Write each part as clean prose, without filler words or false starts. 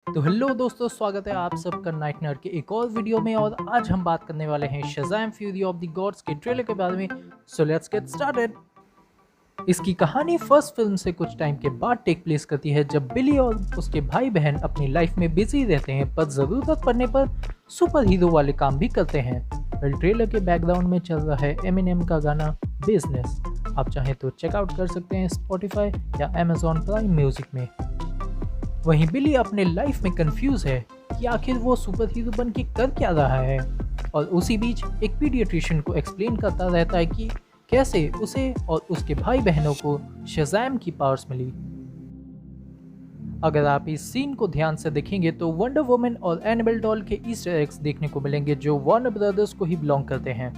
तो हेलो दोस्तों, स्वागत है आप सबका नाइट नर्ड के एक और वीडियो में। और आज हम बात करने वाले हैं Shazam fury of the gods के ट्रेलर के बारे में। So let's get started. इसकी कहानी फर्स्ट फिल्म से कुछ टाइम के बाद टेक प्लेस करती है, जब बिली और उसके भाई बहन अपनी लाइफ में बिजी रहते हैं पर ज़रूरत पड़ने पर सुपर हीरो वाले काम भी करते हैं। ट्रेलर के बैकग्राउंड में चल रहा है एमिनेम का गाना बिजनेस। आप चाहें तो चेकआउट कर सकते हैं स्पॉटिफाई या अमेजॉन प्राइम म्यूजिक में। वहीं बिली अपने लाइफ में कंफ्यूज है कि आखिर वो सुपर हीरो बन के कर क्या रहा है, और उसी बीच एक पीडियाट्रिशियन को एक्सप्लेन करता रहता है कि कैसे उसे और उसके भाई बहनों को शज़ाम की पावर्स मिली। अगर आप इस सीन को ध्यान से देखेंगे तो वंडर वुमन और एनाबेल डॉल के ईस्टर एग्स देखने को मिलेंगे जो वार्नर ब्रदर्स को ही बिलोंग करते हैं।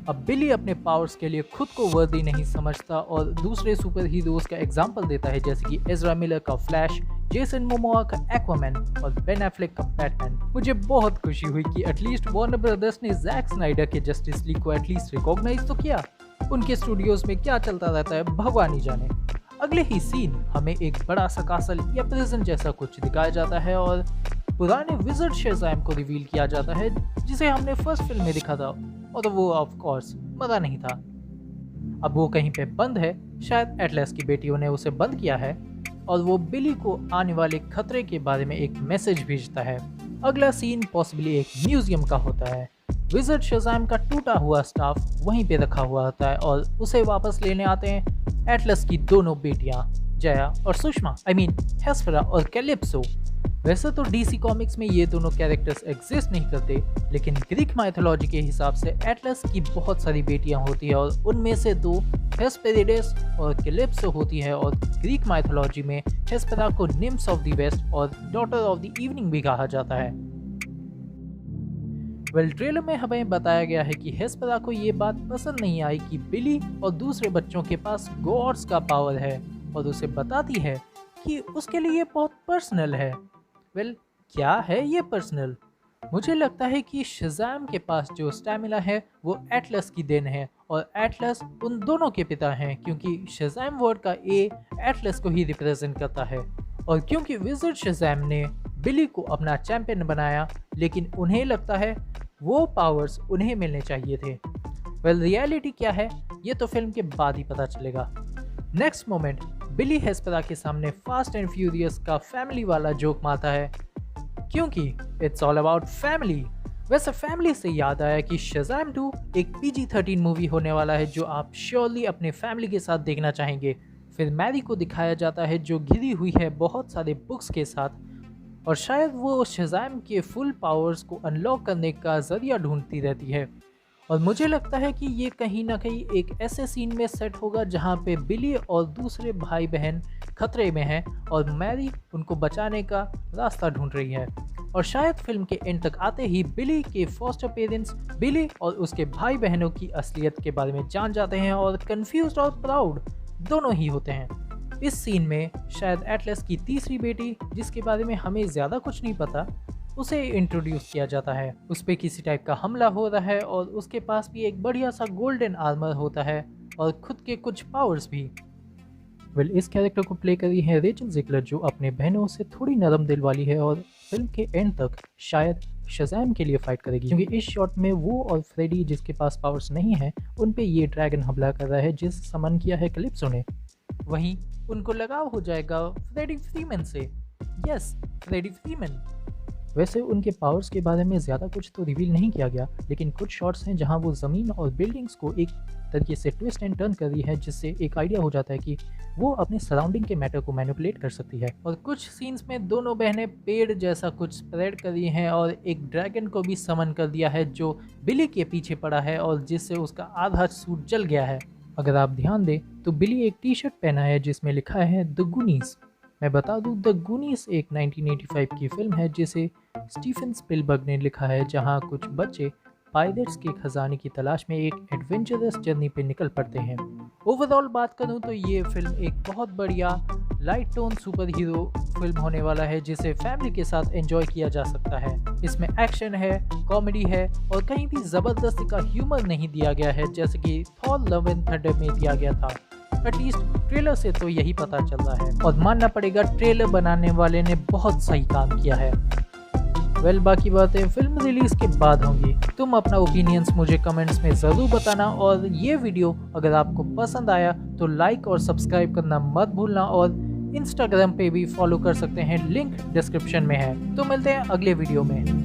अब बिली अपने पावर्स के लिए खुद को वर्दी नहीं समझता और दूसरे सुपर हीरोज का एग्जाम्पल देता है, जैसे कि एज़रा मिलर का फ्लैश, जेसन मोमोआ का एक्वामैन और बेन एफ्लेक का बैटमैन। मुझे बहुत खुशी हुई कि एटलीस्ट वार्नर ब्रदर्स ने जैक स्नाइडर के जस्टिस लीग को एटलीस्ट रिकॉग्नाइज तो किया। उनके स्टूडियोज में क्या चलता रहता है भगवान ही जाने। अगले ही सीन हमें एक बड़ा सा कासल या प्रिजन जैसा कुछ दिखाया जाता है और पुराने विज़र्ड शज़ाम को रिवील किया जाता है, जिसे हमने फर्स्ट फिल्म में देखा था, और वो ऑफ कोर्स मरा नहीं था। अब वो कहीं पे बंद है, शायद एटलस की बेटियों ने उसे बंद किया है, और वो बिली को आने वाले खतरे के बारे में एक मैसेज भेजता है। अगला सीन पॉसिबली एक म्यूजियम का होता है। विज़र्ड शज़ाम का टूटा हुआ स्टाफ वहीं पे रखा हुआ होता है और उसे वापस लेने आते हैं एटलस की दोनों बेटियां, जया और सुषमा, हेस्पेरा और कैलिप्सो। वैसे तो डीसी कॉमिक्स में ये दोनों कैरेक्टर्स एग्जिस्ट नहीं करते, लेकिन ग्रीक माइथोलॉजी के हिसाब से एटलस की बहुत सारी बेटियां होती है और उनमें से दो हेस्पेरिडेस और कैलिप्सो होती है, और ग्रीक माइथोलॉजी में हेस्पेरा को निम्स ऑफ द वेस्ट और डॉटर ऑफ द इवनिंग भी कहा जाता है। ट्रेलर में हमें बताया गया है कि हेस्पेरा को ये बात पसंद नहीं आई कि बिली और दूसरे बच्चों के पास गॉड्स का पावर है, और उसे बताती है कि उसके लिए ये बहुत पर्सनल है। क्या है ये पर्सनल? मुझे लगता है कि शज़ाम के पास जो स्टैमिना है वो एटलस की देन है, और एटलस उन दोनों के पिता हैं, क्योंकि शज़ाम वर्ड का ए एटलस को ही रिप्रेजेंट करता है। और क्योंकि विज़र्ड शज़ाम ने बिली को अपना चैंपियन बनाया, लेकिन उन्हें लगता है वो पावर्स उन्हें मिलने चाहिए थे। रियलिटी क्या है ये तो फिल्म के बाद ही पता चलेगा। नेक्स्ट मोमेंट बिली हेस्पेरा के सामने फास्ट एंड फ्यूरियस का फैमिली वाला जोक मारता है, क्योंकि इट्स ऑल अबाउट फैमिली। वैसे फैमिली से याद आया कि शज़ाम 2 एक PG-13 मूवी होने वाला है, जो आप श्योरली अपने फैमिली के साथ देखना चाहेंगे। फिर मैरी को दिखाया जाता है जो घिरी हुई है बहुत सारे बुक्स के साथ, और शायद वो शज़ाम के फुल पावर्स को अनलॉक करने का जरिया ढूंढती रहती है। और मुझे लगता है कि ये कहीं ना कहीं एक ऐसे सीन में सेट होगा जहाँ पे बिली और दूसरे भाई बहन खतरे में हैं और मैरी उनको बचाने का रास्ता ढूंढ रही है। और शायद फिल्म के एंड तक आते ही बिली के फॉस्टर पेरेंट्स बिली और उसके भाई बहनों की असलियत के बारे में जान जाते हैं, और कंफ्यूज्ड और प्राउड दोनों ही होते हैं। इस सीन में शायद एटलस की तीसरी बेटी, जिसके बारे में हमें ज़्यादा कुछ नहीं पता, उसे इंट्रोड्यूस किया जाता है। उस पर किसी टाइप का हमला हो रहा है और उसके पास भी एक बढ़िया सा गोल्डन आर्मर होता है और खुद के कुछ पावर्स भी। इस कैरेक्टर को प्ले करी है रेचल ज़िगलर, जो अपने बहनों से थोड़ी नरम दिल वाली है और फिल्म के एंड तक शायद शज़ाम के लिए फाइट करेगी, क्योंकि इस शॉट में वो और फ्रेडी, जिसके पास पावर्स नहीं है, उन पे ये ड्रैगन हमला कर रहा है जिस समन किया है कैलिप्सो ने। वहीं उनको लगाव हो जाएगा फ्रेडी फ्रीमैन से। Yes, Freddy Freeman. वैसे उनके पावर्स के बारे में ज़्यादा कुछ तो रिवील नहीं किया गया, लेकिन कुछ शॉट्स हैं जहां वो ज़मीन और बिल्डिंग्स को एक तरीके से ट्विस्ट एंड टर्न कर रही है, जिससे एक आइडिया हो जाता है कि वो अपने सराउंडिंग के मैटर को मैनिपुलेट कर सकती है। और कुछ सीन्स में दोनों बहनें पेड़ जैसा कुछ स्प्रेड कर रही हैं और एक ड्रैगन को भी समन कर दिया है जो बिली के पीछे पड़ा है और जिससे उसका आधा सूट जल गया है। अगर आप ध्यान दें तो बिली एक टी-शर्ट पहना है जिसमें लिखा है द गुनीज। मैं बता दूं, द गुनीज एक 1985 की फिल्म है जिसे स्टीफन स्पिलबर्ग ने लिखा है, जहां कुछ बच्चे पायरेट्स के खजाने की तलाश में एक एडवेंचरस जर्नी पे निकल पड़ते हैं। ओवरऑल बात करूं तो ये फिल्म एक बहुत बढ़िया light tone super hero film होने वाला है, जिसे फैमिली के साथ एंजॉय किया जा सकता है। इसमें एक्शन है, कॉमेडी है, और कहीं भी ज़बरदस्ती का ह्यूमर नहीं दिया गया है, जैसे कि थॉर लव एंड थंडर में दिया गया था। एटलीस्ट ट्रेलर से तो यही पता चल रहा है, और मानना पड़ेगा ट्रेलर बनाने वाले ने बहुत सही काम किया है। बाकी बातें फिल्म रिलीज के बाद होंगी। तुम अपना ओपिनियंस मुझे कमेंट्स में ज़रूर बताना, और ये वीडियो अगर आपको पसंद आया तो लाइक और सब्सक्राइब करना मत भूलना, और इंस्टाग्राम पे भी फॉलो कर सकते हैं, लिंक डिस्क्रिप्शन में है। तो मिलते हैं अगले वीडियो में।